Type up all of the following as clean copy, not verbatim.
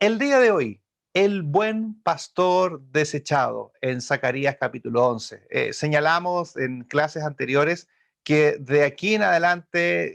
El día de hoy, el buen pastor desechado en Zacarías capítulo 11. Señalamos en clases anteriores que de aquí en adelante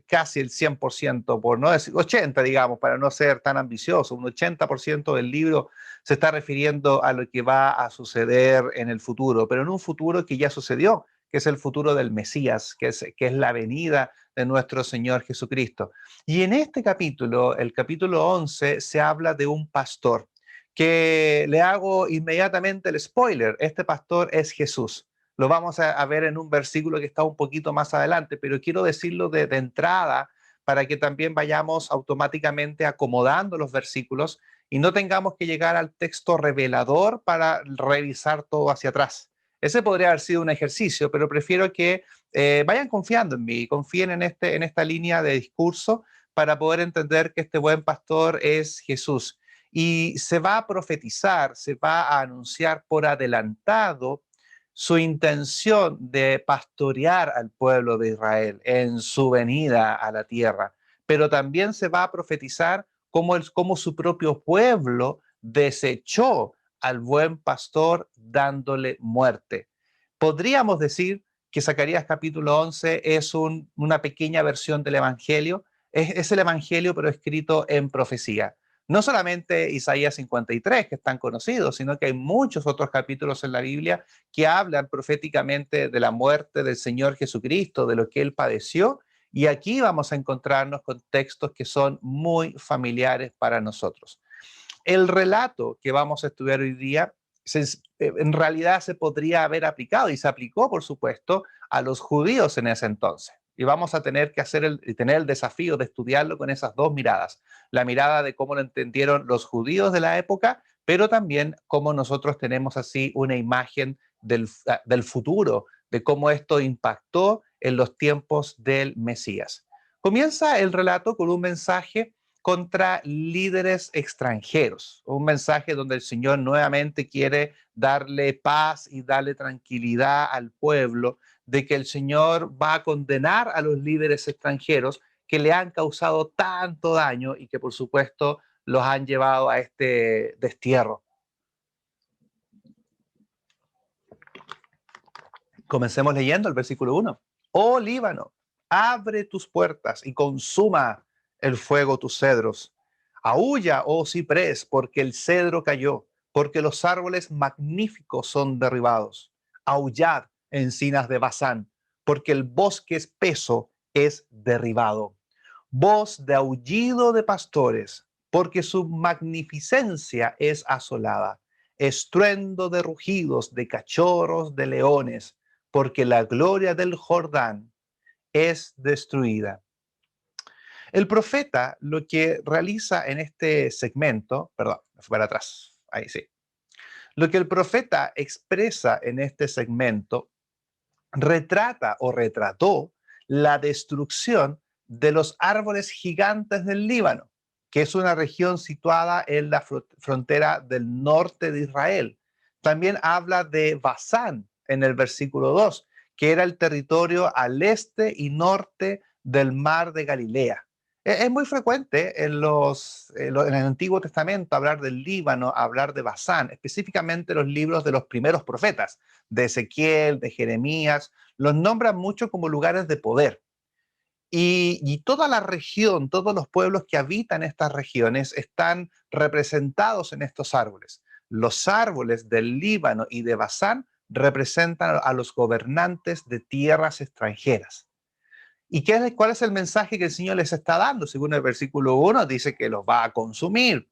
casi el 100%, por no decir 80, digamos, para no ser tan ambicioso, un 80% del libro se está refiriendo a lo que va a suceder en el futuro, pero en un futuro que ya sucedió, que es el futuro del Mesías, que es la venida de nuestro Señor Jesucristo. Y en este capítulo, el capítulo 11, se habla de un pastor, que le hago inmediatamente el spoiler. Este pastor es Jesús. Lo vamos a ver en un versículo que está un poquito más adelante, pero quiero decirlo de entrada para que también vayamos automáticamente acomodando los versículos y no tengamos que llegar al texto revelador para revisar todo hacia atrás. Ese podría haber sido un ejercicio, pero prefiero que vayan confiando en mí, confíen en esta línea de discurso para poder entender que este buen pastor es Jesús. Y se va a profetizar, se va a anunciar por adelantado su intención de pastorear al pueblo de Israel en su venida a la tierra. Pero también se va a profetizar cómo su propio pueblo desechó al buen pastor dándole muerte. Podríamos decir que Zacarías capítulo 11 es una pequeña versión del Evangelio, es el Evangelio pero escrito en profecía. No solamente Isaías 53, que es tan conocido, sino que hay muchos otros capítulos en la Biblia que hablan proféticamente de la muerte del Señor Jesucristo, de lo que Él padeció, y aquí vamos a encontrarnos con textos que son muy familiares para nosotros. El relato que vamos a estudiar hoy día en realidad se podría haber aplicado y se aplicó, por supuesto, a los judíos en ese entonces. Y vamos a tener que tener el desafío de estudiarlo con esas dos miradas. La mirada de cómo lo entendieron los judíos de la época, pero también cómo nosotros tenemos así una imagen del futuro, de cómo esto impactó en los tiempos del Mesías. Comienza el relato con un mensaje contra líderes extranjeros. Un mensaje donde el Señor nuevamente quiere darle paz y darle tranquilidad al pueblo de que el Señor va a condenar a los líderes extranjeros que le han causado tanto daño y que por supuesto los han llevado a este destierro. Comencemos leyendo el versículo 1. Oh Líbano, abre tus puertas y consuma el fuego tus cedros. Aúlla, oh ciprés, porque el cedro cayó, porque los árboles magníficos son derribados. Aullad, encinas de Basán, porque el bosque espeso es derribado. Voz de aullido de pastores, porque su magnificencia es asolada. Estruendo de rugidos de cachorros de leones, porque la gloria del Jordán es destruida. El profeta lo que realiza en este segmento, perdón, me fui para atrás, ahí sí. Lo que el profeta expresa en este segmento retrata o retrató la destrucción de los árboles gigantes del Líbano, que es una región situada en la frontera del norte de Israel. También habla de Basán en el versículo 2, que era el territorio al este y norte del mar de Galilea. Es muy frecuente en el Antiguo Testamento hablar del Líbano, hablar de Basán, específicamente los libros de los primeros profetas, de Ezequiel, de Jeremías, los nombran mucho como lugares de poder. Y toda la región, todos los pueblos que habitan estas regiones están representados en estos árboles. Los árboles del Líbano y de Basán representan a los gobernantes de tierras extranjeras. ¿Y cuál es el mensaje que el Señor les está dando? Según el versículo 1, dice que los va a consumir.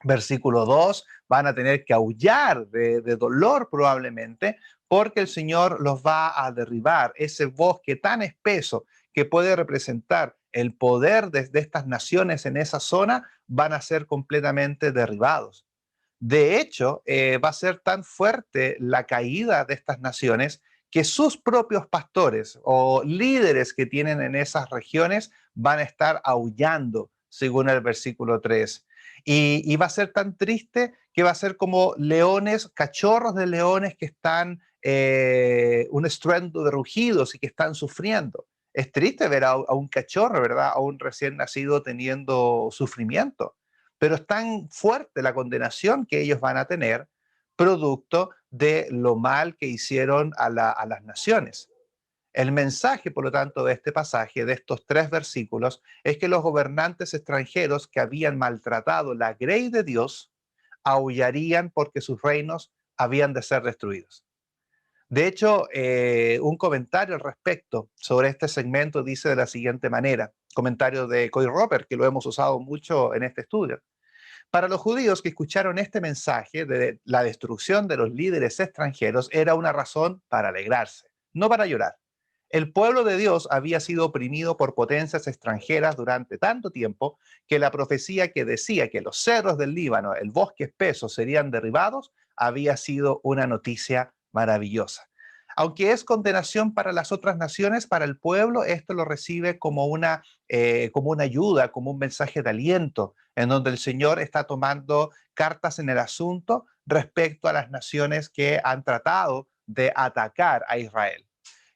Versículo 2, van a tener que aullar de dolor probablemente, porque el Señor los va a derribar. Ese bosque tan espeso que puede representar el poder de estas naciones en esa zona, van a ser completamente derribados. De hecho, va a ser tan fuerte la caída de estas naciones que sus propios pastores o líderes que tienen en esas regiones van a estar aullando, según el versículo 3. Y va a ser tan triste que va a ser como leones, cachorros de leones que están un estruendo de rugidos y que están sufriendo. Es triste ver a un cachorro, ¿verdad? A un recién nacido teniendo sufrimiento. pero es tan fuerte la condenación que ellos van a tener producto de lo mal que hicieron a las naciones. El mensaje, por lo tanto, de este pasaje, de estos 3 versículos, es que los gobernantes extranjeros que habían maltratado la grey de Dios aullarían porque sus reinos habían de ser destruidos. De hecho, un comentario al respecto sobre este segmento dice de la siguiente manera, comentario de Coy Roper, que lo hemos usado mucho en este estudio. Para los judíos que escucharon este mensaje de la destrucción de los líderes extranjeros era una razón para alegrarse, no para llorar. El pueblo de Dios había sido oprimido por potencias extranjeras durante tanto tiempo que la profecía que decía que los cerros del Líbano, el bosque espeso, serían derribados, había sido una noticia maravillosa. Aunque es condenación para las otras naciones, para el pueblo esto lo recibe como una ayuda, como un mensaje de aliento, en donde el Señor está tomando cartas en el asunto respecto a las naciones que han tratado de atacar a Israel.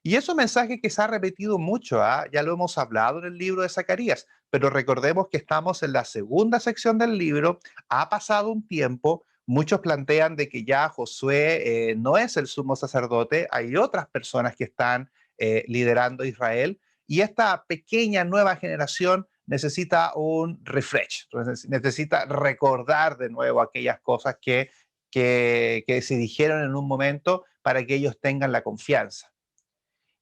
Y es un mensaje que se ha repetido mucho, ¿ah? Ya lo hemos hablado en el libro de Zacarías, pero recordemos que estamos en la segunda sección del libro, ha pasado un tiempo, muchos plantean de que ya Josué no es el sumo sacerdote, hay otras personas que están liderando Israel y esta pequeña nueva generación necesita un refresh, necesita recordar de nuevo aquellas cosas que se dijeron en un momento para que ellos tengan la confianza.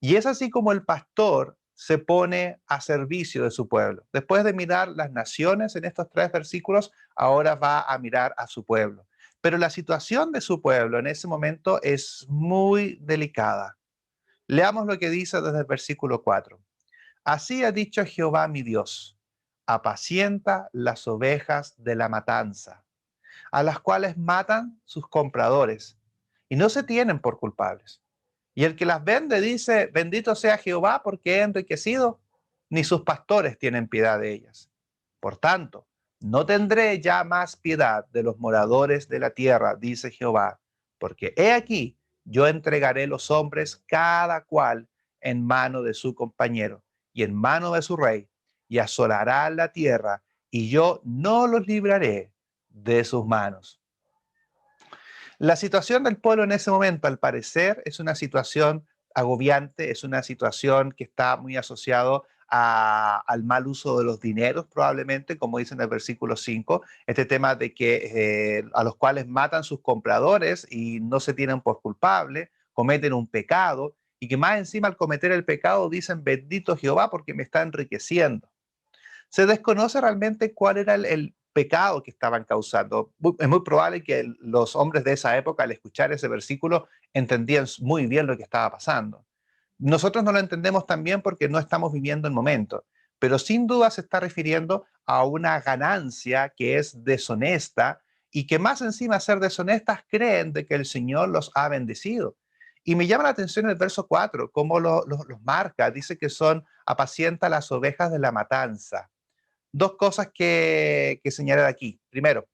Y es así como el pastor se pone a servicio de su pueblo. Después de mirar las naciones en estos 3 versículos, ahora va a mirar a su pueblo. Pero la situación de su pueblo en ese momento es muy delicada. Leamos lo que dice desde el versículo 4. Así ha dicho Jehová mi Dios, apacienta las ovejas de la matanza, a las cuales matan sus compradores, y no se tienen por culpables. Y el que las vende dice, bendito sea Jehová porque he enriquecido, ni sus pastores tienen piedad de ellas. Por tanto, no tendré ya más piedad de los moradores de la tierra, dice Jehová, porque he aquí, yo entregaré los hombres cada cual en mano de su compañero y en mano de su rey, y asolará la tierra, y yo no los libraré de sus manos. La situación del pueblo en ese momento, al parecer, es una situación agobiante, es una situación que está muy asociado al mal uso de los dineros, probablemente, como dice en el versículo 5, este tema de que a los cuales matan sus compradores y no se tienen por culpable, cometen un pecado y que más encima al cometer el pecado dicen, bendito Jehová porque me está enriqueciendo. Se desconoce realmente cuál era el pecado que estaban causando. Es muy probable que los hombres de esa época, al escuchar ese versículo, entendían muy bien lo que estaba pasando. Nosotros no lo entendemos tan bien porque no estamos viviendo el momento, pero sin duda se está refiriendo a una ganancia que es deshonesta y que más encima de ser deshonestas creen de que el Señor los ha bendecido. Y me llama la atención el verso 4, cómo los marca, dice que son apacienta las ovejas de la matanza. Dos cosas que señalar aquí. Primero,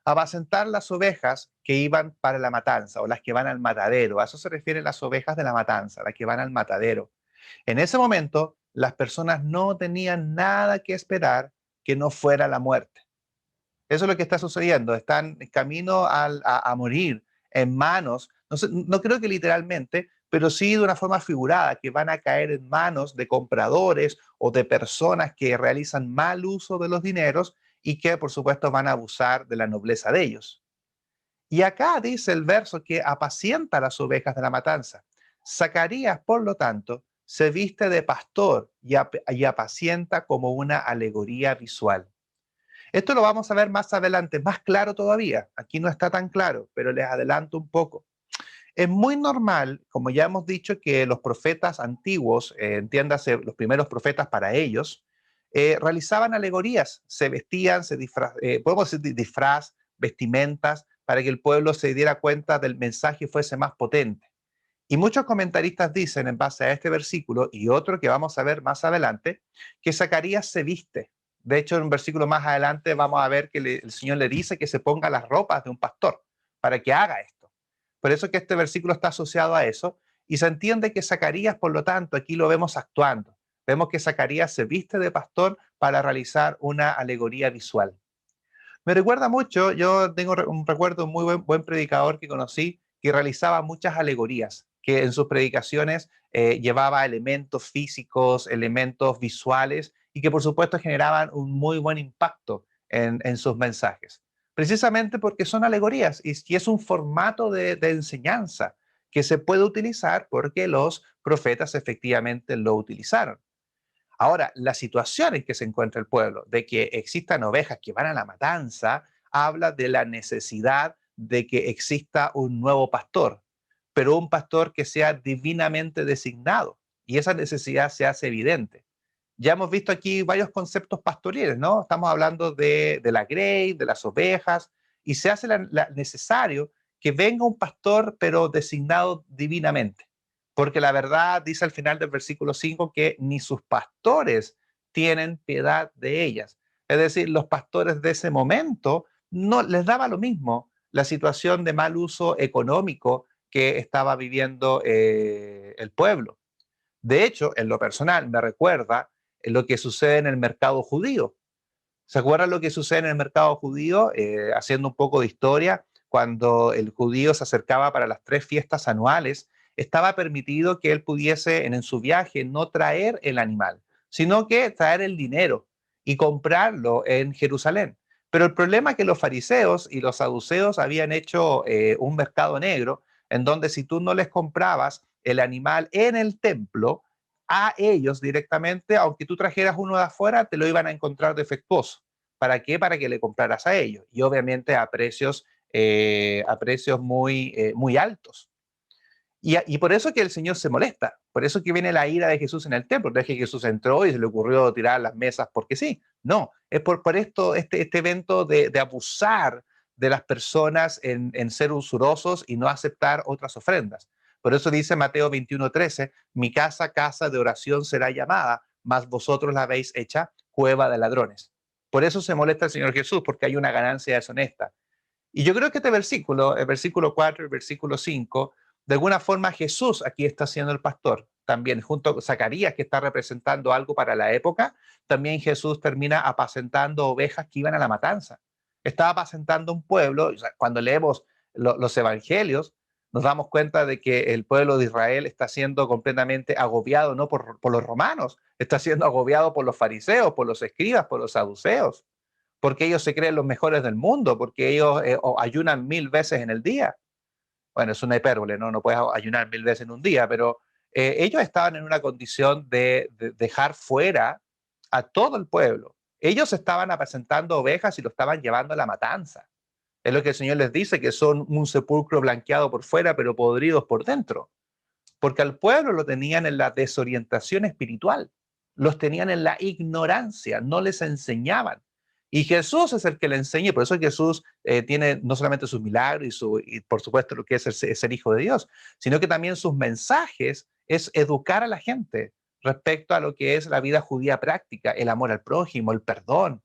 apacentar las ovejas que iban para la matanza o las que van al matadero. A eso se refieren las ovejas de la matanza, las que van al matadero. En ese momento, las personas no tenían nada que esperar que no fuera la muerte. Eso es lo que está sucediendo. Están en camino a morir en manos, no, no creo que literalmente, pero sí de una forma figurada, que van a caer en manos de compradores o de personas que realizan mal uso de los dineros y que por supuesto van a abusar de la nobleza de ellos. Y acá dice el verso que apacienta las ovejas de la matanza. Zacarías, por lo tanto, se viste de pastor y apacienta como una alegoría visual. Esto lo vamos a ver más adelante, más claro todavía. Aquí no está tan claro, pero les adelanto un poco. Es muy normal, como ya hemos dicho, que los profetas antiguos, entiéndase, los primeros profetas para ellos, realizaban alegorías, se vestían, podemos decir disfraz, vestimentas, para que el pueblo se diera cuenta del mensaje y fuese más potente. Y muchos comentaristas dicen, en base a este versículo y otro que vamos a ver más adelante, que Zacarías se viste. De hecho, en un versículo más adelante vamos a ver que el Señor le dice que se ponga las ropas de un pastor para que haga esto. Por eso que este versículo está asociado a eso y se entiende que Zacarías, por lo tanto, aquí lo vemos actuando. Vemos que Zacarías se viste de pastor para realizar una alegoría visual. Me recuerda mucho, yo tengo un recuerdo, un muy buen predicador que conocí, que realizaba muchas alegorías, que en sus predicaciones llevaba elementos físicos, elementos visuales, y que por supuesto generaban un muy buen impacto en sus mensajes. Precisamente porque son alegorías y es un formato de enseñanza que se puede utilizar porque los profetas efectivamente lo utilizaron. Ahora, la situación en que se encuentra el pueblo, de que existan ovejas que van a la matanza, habla de la necesidad de que exista un nuevo pastor, pero un pastor que sea divinamente designado. Y esa necesidad se hace evidente. Ya hemos visto aquí varios conceptos pastoriles, ¿no? Estamos hablando de la grey, de las ovejas, y se hace necesario que venga un pastor, pero designado divinamente. Porque la verdad dice al final del versículo 5 que ni sus pastores tienen piedad de ellas. Es decir, los pastores de ese momento no les daba lo mismo la situación de mal uso económico que estaba viviendo el pueblo. De hecho, en lo personal, me recuerda lo que sucede en el mercado judío. ¿Se acuerdan lo que sucede en el mercado judío? Haciendo un poco de historia, cuando el judío se acercaba para las 3 fiestas anuales, estaba permitido que él pudiese en su viaje no traer el animal, sino que traer el dinero y comprarlo en Jerusalén. Pero el problema es que los fariseos y los saduceos habían hecho un mercado negro en donde si tú no les comprabas el animal en el templo, a ellos directamente, aunque tú trajeras uno de afuera, te lo iban a encontrar defectuoso. ¿Para qué? Para que le compraras a ellos. Y obviamente a precios muy altos. Y por eso que el Señor se molesta, por eso que viene la ira de Jesús en el templo. No es que Jesús entró y se le ocurrió tirar las mesas porque sí, no, es por esto, este evento de abusar de las personas en ser usurosos y no aceptar otras ofrendas. Por eso dice Mateo 21:13, mi casa de oración será llamada, mas vosotros la habéis hecha cueva de ladrones. Por eso se molesta el Señor Jesús, porque hay una ganancia deshonesta. Y yo creo que este versículo, el versículo 4, el versículo 5, de alguna forma Jesús aquí está siendo el pastor. También junto con Zacarías, que está representando algo para la época, también Jesús termina apacentando ovejas que iban a la matanza. Estaba apacentando un pueblo. O sea, cuando leemos los evangelios, nos damos cuenta de que el pueblo de Israel está siendo completamente agobiado, no por los romanos, está siendo agobiado por los fariseos, por los escribas, por los saduceos, porque ellos se creen los mejores del mundo, porque ellos ayunan 1000 veces en el día. Bueno, es una hipérbole, ¿no? No puedes ayunar 1000 veces en un día, pero ellos estaban en una condición de dejar fuera a todo el pueblo. Ellos estaban apacentando ovejas y lo estaban llevando a la matanza. Es lo que el Señor les dice, que son un sepulcro blanqueado por fuera, pero podridos por dentro. Porque al pueblo lo tenían en la desorientación espiritual, los tenían en la ignorancia, no les enseñaban. Y Jesús es el que le enseña, por eso Jesús tiene no solamente sus milagros y por supuesto lo que es ser hijo de Dios, sino que también sus mensajes es educar a la gente respecto a lo que es la vida judía práctica, el amor al prójimo, el perdón.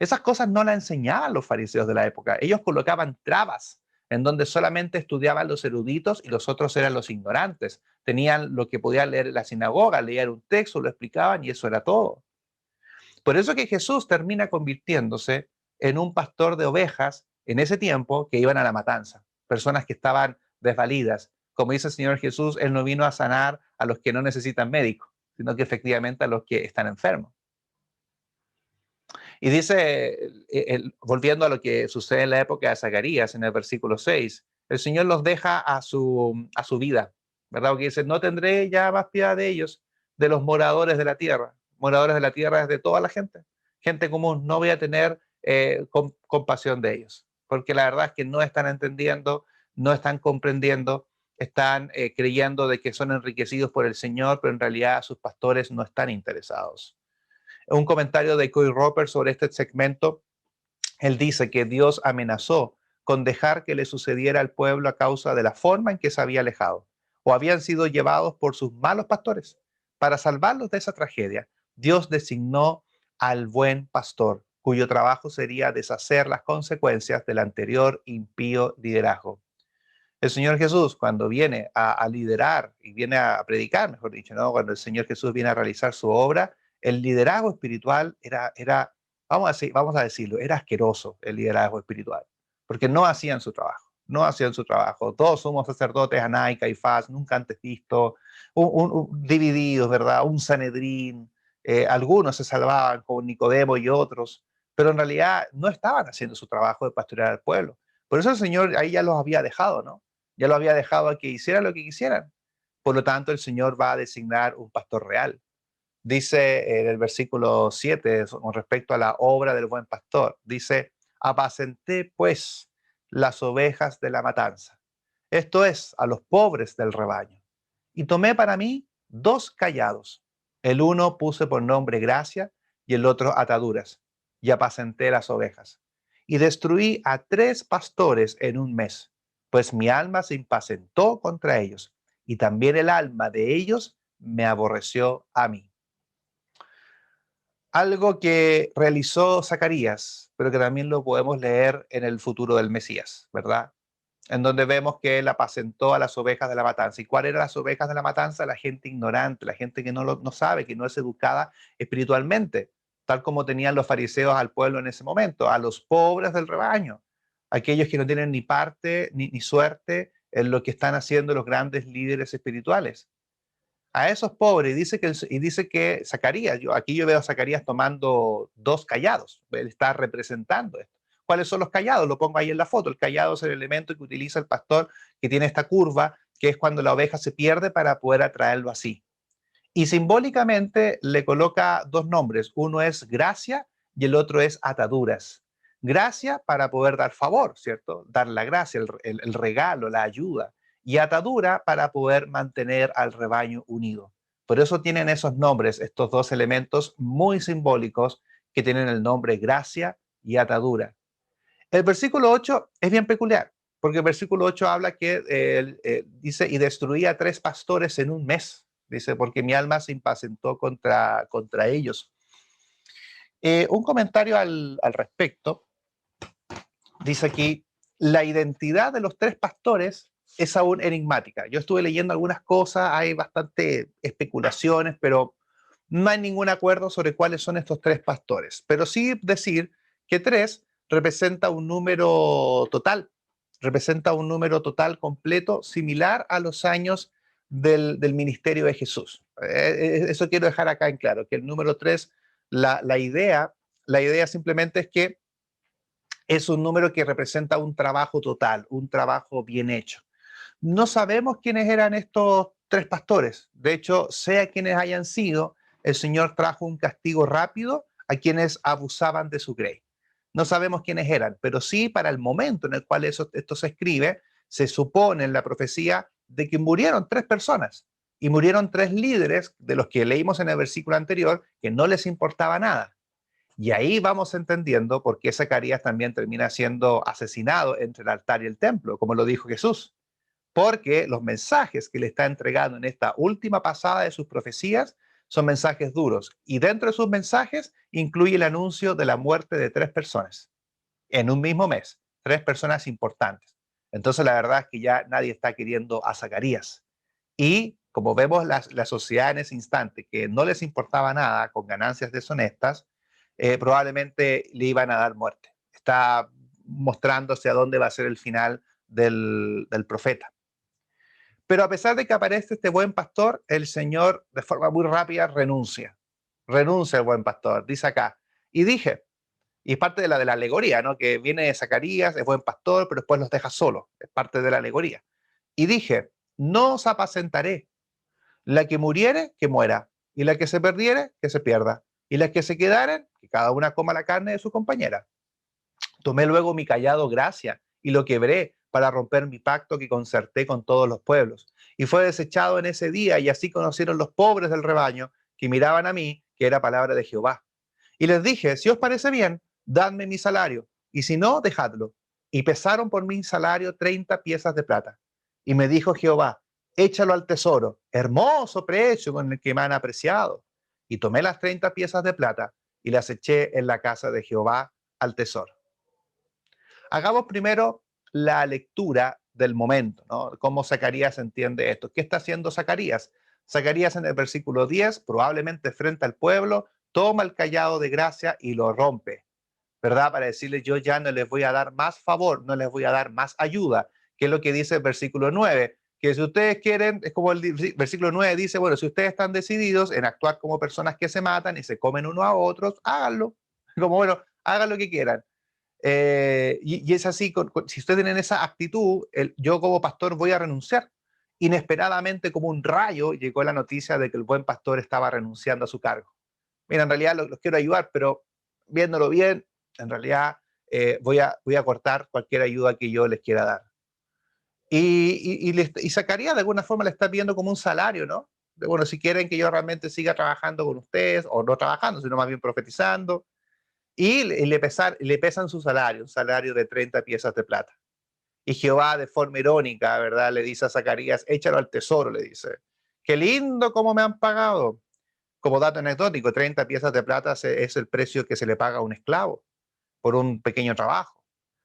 Esas cosas no las enseñaban los fariseos de la época. Ellos colocaban trabas en donde solamente estudiaban los eruditos y los otros eran los ignorantes. Tenían lo que podían leer en la sinagoga, leer un texto, lo explicaban y eso era todo. Por eso que Jesús termina convirtiéndose en un pastor de ovejas en ese tiempo que iban a la matanza, personas que estaban desvalidas. Como dice el Señor Jesús, Él no vino a sanar a los que no necesitan médico, sino que efectivamente a los que están enfermos. Y dice, volviendo a lo que sucede en la época de Zacarías, en el versículo 6, el Señor los deja a su vida, ¿verdad? Porque dice, no tendré ya más piedad de ellos, de los moradores de la tierra. Moradores de la tierra es de toda la gente, gente común, no voy a tener compasión de ellos, porque la verdad es que no están entendiendo, no están comprendiendo, están creyendo de que son enriquecidos por el Señor, pero en realidad sus pastores no están interesados. Un comentario de Coy Roper sobre este segmento, él dice que Dios amenazó con dejar que le sucediera al pueblo a causa de la forma en que se había alejado o habían sido llevados por sus malos pastores. Para salvarlos de esa tragedia, Dios designó al buen pastor, cuyo trabajo sería deshacer las consecuencias del anterior impío liderazgo. El Señor Jesús, cuando viene a liderar y viene a predicar, mejor dicho, ¿no? Cuando el Señor Jesús viene a realizar su obra, el liderazgo espiritual era vamos a decirlo, era asqueroso el liderazgo espiritual, porque no hacían su trabajo, no hacían su trabajo. Todos somos sacerdotes, Anás y Caifás, nunca antes visto, divididos, ¿verdad? Un Sanedrín, algunos se salvaban con Nicodemo y otros, pero en realidad no estaban haciendo su trabajo de pastorear al pueblo. Por eso el Señor ahí ya los había dejado, ¿no? Ya los había dejado a que hicieran lo que quisieran. Por lo tanto, el Señor va a designar un pastor real. Dice en el versículo 7 con respecto a la obra del buen pastor, dice, apacenté pues las ovejas de la matanza, esto es, a los pobres del rebaño, y tomé para mí 2 callados. El uno puse por nombre gracia y el otro ataduras, y apacenté las ovejas. Y destruí a 3 pastores en un mes, pues mi alma se impacientó contra ellos, y también el alma de ellos me aborreció a mí. Algo que realizó Zacarías, pero que también lo podemos leer en el futuro del Mesías, ¿verdad? En donde vemos que él apacentó a las ovejas de la matanza. ¿Y cuáles eran las ovejas de la matanza? La gente ignorante, la gente que no sabe, que no es educada espiritualmente, tal como tenían los fariseos al pueblo en ese momento, a los pobres del rebaño, aquellos que no tienen ni parte ni suerte en lo que están haciendo los grandes líderes espirituales. A esos pobres, y dice que Zacarías, aquí yo veo a Zacarías tomando 2 callados, él está representando esto. ¿Cuáles son los callados? Lo pongo ahí en la foto. El callado es el elemento que utiliza el pastor, que tiene esta curva, que es cuando la oveja se pierde para poder atraerlo así. Y simbólicamente le coloca 2 nombres, uno es gracia y el otro es ataduras. Gracia para poder dar favor, ¿cierto? Dar la gracia, el regalo, la ayuda. Y atadura para poder mantener al rebaño unido. Por eso tienen esos nombres, estos 2 elementos muy simbólicos que tienen el nombre gracia y atadura. El versículo 8 es bien peculiar, porque el versículo 8 habla que dice, y destruía a 3 pastores en un mes. Dice, porque mi alma se impacientó contra ellos. Un comentario al respecto, dice aquí, la identidad de los 3 pastores es aún enigmática. Yo estuve leyendo algunas cosas, hay bastante especulaciones, pero no hay ningún acuerdo sobre cuáles son estos 3 pastores. Pero sí decir que 3 representa un número total completo, similar a los años del ministerio de Jesús. Eso quiero dejar acá en claro, que el número 3, la idea simplemente es que es un número que representa un trabajo total, un trabajo bien hecho. No sabemos quiénes eran estos 3 pastores. De hecho, sea quienes hayan sido, el Señor trajo un castigo rápido a quienes abusaban de su grey. No sabemos quiénes eran, pero sí para el momento en el cual esto se escribe, se supone en la profecía de que murieron 3 personas y murieron 3 líderes de los que leímos en el versículo anterior que no les importaba nada. Y ahí vamos entendiendo por qué Zacarías también termina siendo asesinado entre el altar y el templo, como lo dijo Jesús, porque los mensajes que le está entregando en esta última pasada de sus profecías son mensajes duros, y dentro de sus mensajes incluye el anuncio de la muerte de 3 personas en un mismo mes, 3 personas importantes. Entonces la verdad es que ya nadie está queriendo a Zacarías. Y como vemos la sociedad en ese instante, que no les importaba nada con ganancias deshonestas, probablemente le iban a dar muerte. Está mostrándose a dónde va a ser el final del profeta. Pero a pesar de que aparece este buen pastor, el Señor de forma muy rápida renuncia. Renuncia el buen pastor, dice acá. Y dije, y es parte de la alegoría, ¿no? Que viene de Zacarías, es buen pastor, pero después los deja solos. Es parte de la alegoría. Y dije, no os apacentaré. La que muriere, que muera. Y la que se perdiere, que se pierda. Y las que se quedaren, que cada una coma la carne de su compañera. Tomé luego mi callado gracia y lo quebré para romper mi pacto que concerté con todos los pueblos. Y fue desechado en ese día, y así conocieron los pobres del rebaño que miraban a mí, que era palabra de Jehová. Y les dije, si os parece bien, dadme mi salario, y si no, dejadlo. Y pesaron por mi salario 30 piezas de plata. Y me dijo Jehová, échalo al tesoro, hermoso precio con el que me han apreciado. Y tomé las 30 piezas de plata y las eché en la casa de Jehová al tesoro. Hagamos primero la lectura del momento, ¿no? Cómo Zacarías entiende esto. ¿Qué está haciendo Zacarías? Zacarías en el versículo 10, probablemente frente al pueblo, toma el cayado de gracia y lo rompe, ¿verdad? Para decirles, yo ya no les voy a dar más favor, no les voy a dar más ayuda, que es lo que dice el versículo 9, que si ustedes quieren, es como el versículo 9 dice, bueno, si ustedes están decididos en actuar como personas que se matan y se comen uno a otros, háganlo, como bueno, hagan lo que quieran. Y es así, si ustedes tienen esa actitud, yo como pastor voy a renunciar. Inesperadamente, como un rayo, llegó la noticia de que el buen pastor estaba renunciando a su cargo. Mira, en realidad los quiero ayudar, pero viéndolo bien, en realidad voy a cortar cualquier ayuda que yo les quiera dar. Y Zacarías de alguna forma le está pidiendo como un salario, ¿no? De, bueno, si quieren que yo realmente siga trabajando con ustedes, o no trabajando, sino más bien profetizando, y le pesan su salario, un salario de 30 piezas de plata. Y Jehová, de forma irónica, ¿verdad? Le dice a Zacarías, échalo al tesoro, le dice. Qué lindo cómo me han pagado. Como dato anecdótico, 30 piezas de plata es el precio que se le paga a un esclavo por un pequeño trabajo.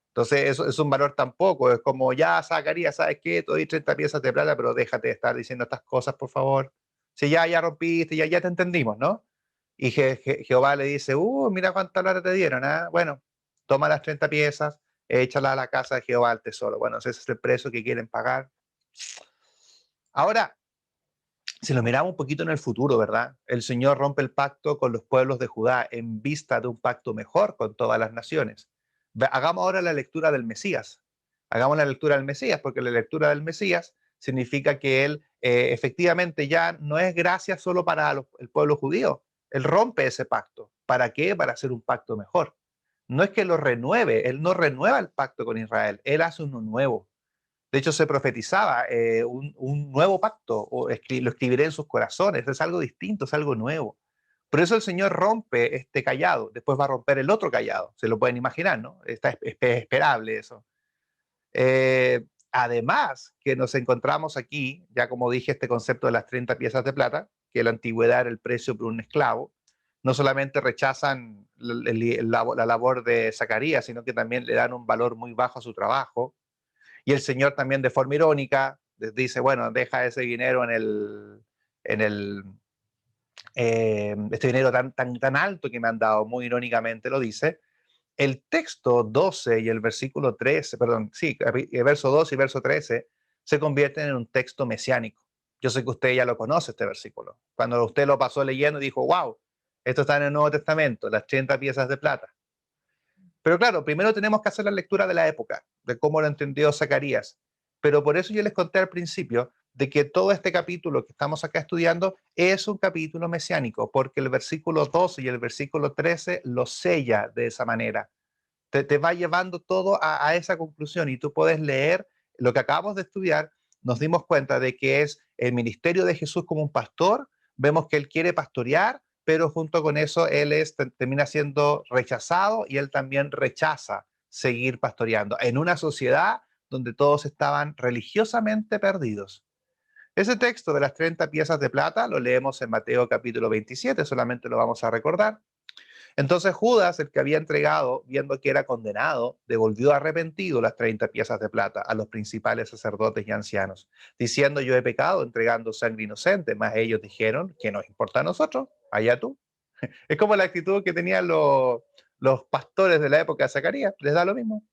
Entonces, eso es un valor tampoco. Es como, ya, Zacarías, ¿sabes qué? Te doy 30 piezas de plata, pero déjate de estar diciendo estas cosas, por favor. Si ya rompiste, ya te entendimos, ¿no? Y Jehová le dice, mira cuánta plata te dieron, ¿ah? Bueno, toma las 30 piezas, échala a la casa de Jehová al tesoro. Bueno, ese es el precio que quieren pagar. Ahora, si lo miramos un poquito en el futuro, ¿verdad? El Señor rompe el pacto con los pueblos de Judá en vista de un pacto mejor con todas las naciones. Hagamos ahora la lectura del Mesías. Hagamos la lectura del Mesías, porque la lectura del Mesías significa que Él efectivamente ya no es gracia solo para el pueblo judío. Él rompe ese pacto. ¿Para qué? Para hacer un pacto mejor. No es que lo renueve, Él no renueva el pacto con Israel, Él hace uno nuevo. De hecho, se profetizaba un nuevo pacto, o lo escribiré en sus corazones, es algo distinto, es algo nuevo. Por eso el Señor rompe este cayado, después va a romper el otro cayado, se lo pueden imaginar, ¿no? Es esperable eso. Además, que nos encontramos aquí, ya como dije, este concepto de las 30 piezas de plata, que en la antigüedad era el precio por un esclavo, no solamente rechazan la labor de Zacarías, sino que también le dan un valor muy bajo a su trabajo. Y el Señor también de forma irónica les dice, bueno, deja ese dinero en el este dinero tan alto que me han dado, muy irónicamente lo dice. El texto 12 y el versículo 13, perdón, sí, el verso 12 y verso 13 se convierten en un texto mesiánico. Yo sé que usted ya lo conoce, este versículo. Cuando usted lo pasó leyendo, dijo, wow, esto está en el Nuevo Testamento, las 30 piezas de plata. Pero claro, primero tenemos que hacer la lectura de la época, de cómo lo entendió Zacarías. Pero por eso yo les conté al principio de que todo este capítulo que estamos acá estudiando es un capítulo mesiánico, porque el versículo 12 y el versículo 13 lo sella de esa manera. Te va llevando todo a esa conclusión y tú puedes leer lo que acabamos de estudiar. Nos dimos cuenta de que es el ministerio de Jesús como un pastor. Vemos que él quiere pastorear, pero junto con eso él termina siendo rechazado y él también rechaza seguir pastoreando en una sociedad donde todos estaban religiosamente perdidos. Ese texto de las 30 piezas de plata lo leemos en Mateo capítulo 27, solamente lo vamos a recordar. Entonces Judas, el que había entregado, viendo que era condenado, devolvió arrepentido las 30 piezas de plata a los principales sacerdotes y ancianos, diciendo, yo he pecado entregando sangre inocente, mas ellos dijeron, ¿qué nos importa a nosotros? Allá tú. Es como la actitud que tenían los pastores de la época de Zacarías, les da lo mismo.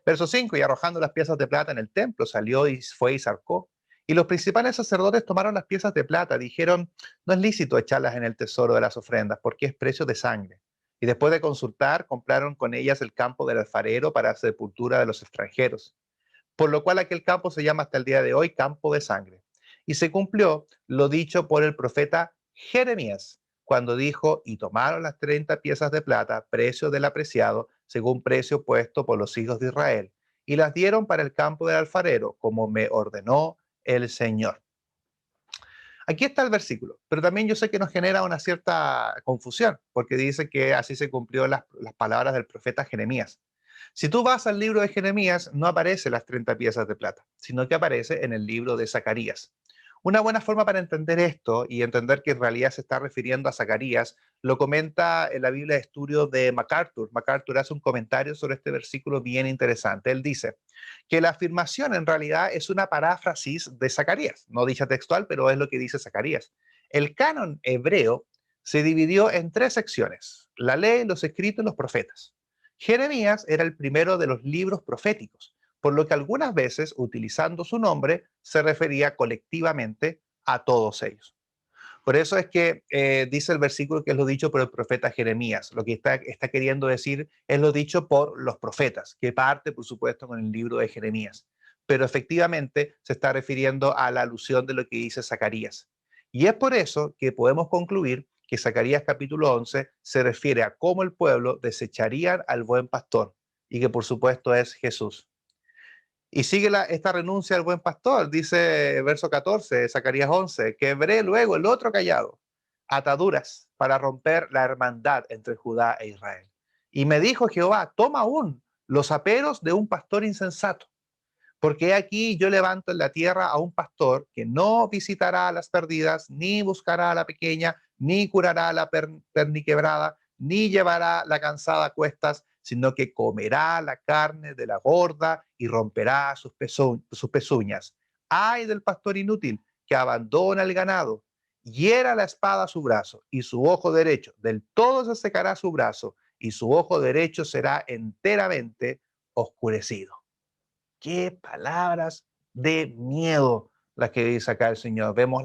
Verso 5, y arrojando las piezas de plata en el templo, salió y fue y zarcó. Y los principales sacerdotes tomaron las piezas de plata, dijeron, no es lícito echarlas en el tesoro de las ofrendas, porque es precio de sangre. Y después de consultar, compraron con ellas el campo del alfarero para sepultura de los extranjeros. Por lo cual aquel campo se llama hasta el día de hoy campo de sangre. Y se cumplió lo dicho por el profeta Jeremías, cuando dijo, y tomaron las 30 piezas de plata, precio del apreciado, según precio puesto por los hijos de Israel, y las dieron para el campo del alfarero, como me ordenó el Señor. Aquí está el versículo, pero también yo sé que nos genera una cierta confusión, porque dice que así se cumplió las palabras del profeta Jeremías. Si tú vas al libro de Jeremías, no aparece las 30 piezas de plata, sino que aparece en el libro de Zacarías. Una buena forma para entender esto y entender que en realidad se está refiriendo a Zacarías, lo comenta en la Biblia de Estudio de MacArthur. MacArthur hace un comentario sobre este versículo bien interesante. Él dice que la afirmación en realidad es una paráfrasis de Zacarías, no dicha textual, pero es lo que dice Zacarías. El canon hebreo se dividió en tres secciones: la ley, los escritos y los profetas. Jeremías era el primero de los libros proféticos, por lo que algunas veces, utilizando su nombre, se refería colectivamente a todos ellos. Por eso es que dice el versículo que es lo dicho por el profeta Jeremías. Lo que está queriendo decir es lo dicho por los profetas, que parte, por supuesto, con el libro de Jeremías. Pero efectivamente se está refiriendo a la alusión de lo que dice Zacarías. Y es por eso que podemos concluir que Zacarías capítulo 11 se refiere a cómo el pueblo desecharía al buen pastor, y que por supuesto es Jesús. Y sigue esta renuncia al buen pastor, dice verso 14 de Zacarías 11, que veré luego el otro callado, ataduras para romper la hermandad entre Judá e Israel. Y me dijo Jehová, toma aún los aperos de un pastor insensato, porque aquí yo levanto en la tierra a un pastor que no visitará a las perdidas, ni buscará a la pequeña, ni curará a la perniquebrada, ni llevará la cansada a cuestas, sino que comerá la carne de la gorda y romperá sus pezuñas. Ay del pastor inútil que abandona el ganado, hiera la espada a su brazo, y su ojo derecho del todo se secará su brazo, y su ojo derecho será enteramente oscurecido. Qué palabras de miedo las que dice acá el Señor. Vemos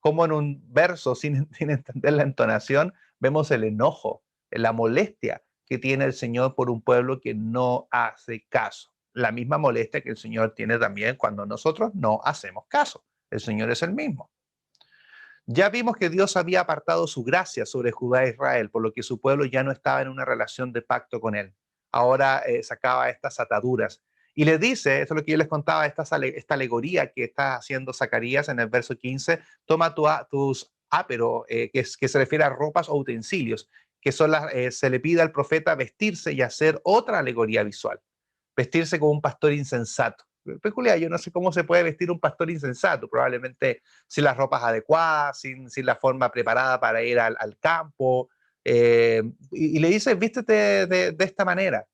como en un verso, sin entender la entonación, vemos el enojo, la molestia que tiene el Señor por un pueblo que no hace caso. La misma molestia que el Señor tiene también cuando nosotros no hacemos caso. El Señor es el mismo. Ya vimos que Dios había apartado su gracia sobre Judá e Israel, por lo que su pueblo ya no estaba en una relación de pacto con él. Ahora sacaba estas ataduras. Y le dice, esto es lo que yo les contaba, esta alegoría que está haciendo Zacarías en el verso 15, toma tus áperos, que se refiere a ropas o utensilios, que son se le pide al profeta vestirse y hacer otra alegoría visual, vestirse como un pastor insensato. Peculiar, yo no sé cómo se puede vestir un pastor insensato, probablemente sin las ropas adecuadas, sin la forma preparada para ir al campo, y le dice, vístete de esta manera.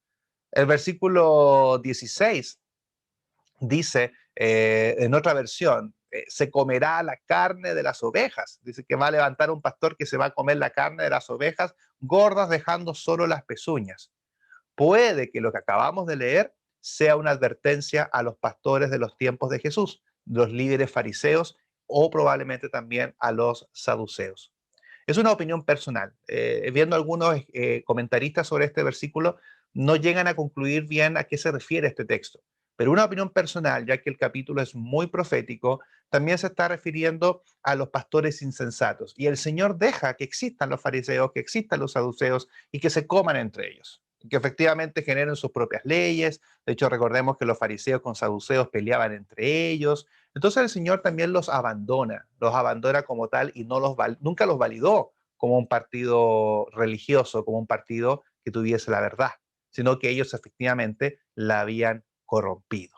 El versículo 16 dice, en otra versión, se comerá la carne de las ovejas. Dice que va a levantar un pastor que se va a comer la carne de las ovejas gordas, dejando solo las pezuñas. Puede que lo que acabamos de leer sea una advertencia a los pastores de los tiempos de Jesús, los líderes fariseos o probablemente también a los saduceos. Es una opinión personal. Viendo algunos comentaristas sobre este versículo, no llegan a concluir bien a qué se refiere este texto. Pero una opinión personal, ya que el capítulo es muy profético, también se está refiriendo a los pastores insensatos. Y el Señor deja que existan los fariseos, que existan los saduceos y que se coman entre ellos, que efectivamente generen sus propias leyes. De hecho, recordemos que los fariseos con saduceos peleaban entre ellos. Entonces el Señor también los abandona como tal y nunca los validó como un partido religioso, como un partido que tuviese la verdad, sino que ellos efectivamente la habían corrompido.